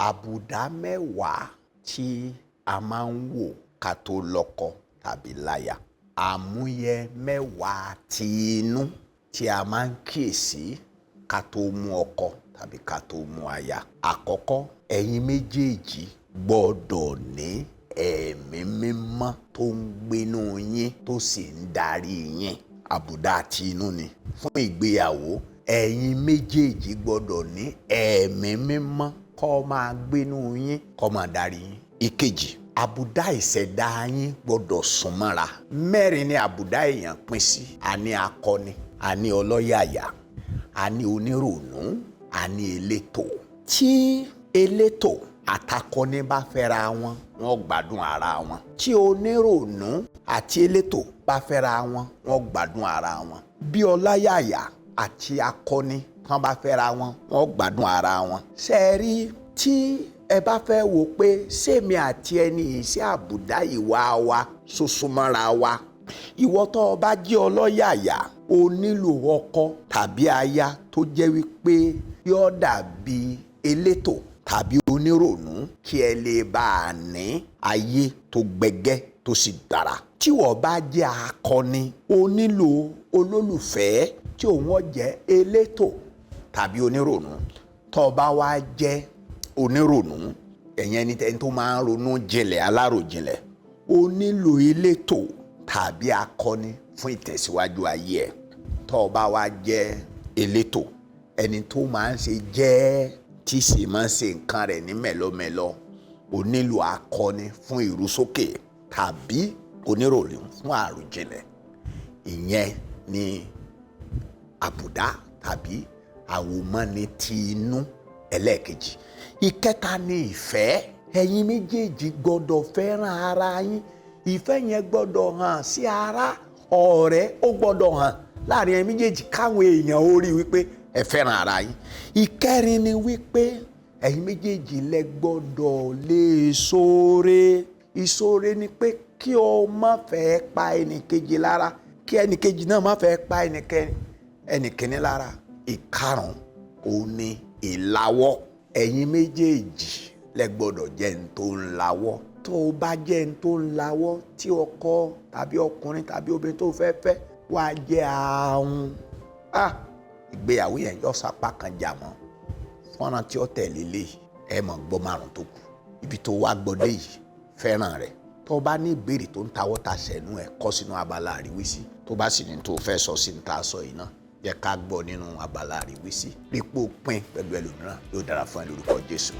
Àbùdá mẹ́wàá tí a máa ń wò ká tó lọ́kọ tàbí láya. Àmúyẹ mẹ́wàá ti inú tí a máa ń kíyèsí ká tó mú ọkọ tàbí ká tó mú aya. Àkọ́kọ́, ẹ̀yin méjèèjì gbọ́dọ̀ ní ẹ̀mí mímọ́ tó ń gbénú yín tó sì ń darí yín. Àbùdá ti inú ni. Fún ìgbéyàwó, ẹ̀yin méjèèjì gbọ́dọ̀ ní ẹ̀mí mímọ́ kó máa gbénú yín, kó máa darí yín. Ìkejì, àbùdá ìṣẹ̀dá yín gbọ́dọ̀ sún mọ́ra. Mẹ́rin ni àbùdá èèyàn pín sí. A ní akọni, a ní ọlọ́yàyà, a ní onírònú, a ní elétò. Tí elétò àtakọni bá fẹ́ra wọn, wọ́n gbádùn ara wọn. Tí onírònú àti elétò bá fẹ́ra wọn, wọ́n gbádùn ara wọn. Bí ọlọ́yàyà àti akọni wọ́n bá fẹ́ra wọn, wọ́n gbádùn ara wọn. Ṣé ẹ rí, tí ẹ bá fẹ́ wò pé sèmi àti ẹni yìí sí àbùdá ìwà wa sosúnmọ́ra wa, ìwọ tó o bá jẹ́ ọlọ́yàyà, o nílò ọkọ tàbí aya tó jẹ́ wípé yóò dàbí elétò tàbí onírònú kí ẹ lè bá a ní ayé tó gbẹgẹ́ tó sì dára. Tí wọ́n bá jẹ́ akọni, o nílò olólùfẹ́ tí òun jẹ́ elétò tàbí onírònú. Tó bá wá jẹ́ onírònú, ẹ̀yẹn ni ẹni tó máa ń ronú jinlẹ̀, aláròjinlẹ̀, o nílò elétò tàbí akọni fún ìtẹ̀síwájú ayé ẹ̀. Tó bá wá jẹ́ elétò, ẹni tó máa ń ṣe jẹ́ tí sì máa ń ṣe nǹkan rẹ̀ ní mẹ́lọ́mẹ́lọ́, o nílò akọni fún ìrúsókè tàbí onírònú fún àròjinlẹ̀. Ìyẹn ni àbùdá tàbí àwòmọ́ni ti inú ẹlẹ́ẹ̀kejì. Ìkẹta ni ìfẹ́. Ẹ̀yin méjèèjì gbọ́dọ̀ fẹ́ràn ara yín. Ìfẹ́ yẹn gbọ́dọ̀ hàn sí ara. Ọ̀rẹ́ ó gbọ́dọ̀ hàn láàrin ẹ̀yin méjèèjì káwọn èèyàn ó rí wípé ẹ fẹ́ràn ara yín. Ìkẹrin ni wípé ẹ̀yin méjèèjì lẹ gbọ́dọ̀ lè ṣoore. Ìṣoore ni pé kí o má fẹ́ pa ẹnìkejì lára, kí ẹnìkejì náà má fẹ́ pa ẹnìkíní lára. Ìkarùn-ún, òun ni ìlawọ́. Ẹ̀yin méjèèjì lẹ gbọ́dọ̀ jẹ́ ẹni tó ń lawọ́. Tó o bá jẹ́ ẹni tó ń lawọ́, tí ọkọ tàbí ọkùnrin tàbí obìnrin tó fẹ́ wá jẹ́ ahun, ìgbéyàwó yẹn yọ sapá kan jà mọ́. Fọ́nrán tí ó tẹ̀lé lé ẹ mọ̀ gbọ́ márùn tó kù. Ibi tó wá gbọ́dé yìí, fẹ́ràn rẹ̀. Tó o bá ní ìbéèrè tó ń tawọ́ ta sẹ́nu ẹ̀, kọ sínú abala àríwísí. Tó bá sì ní tó fẹ́ sọ sí ní ta sọ yìí náà, jẹ́ ká gbọ́ nínú abala àríwísí. Rí pé ó pín pẹ̀lú ẹlòmíràn, yóò dára fún ẹ lórúkọ Jésù.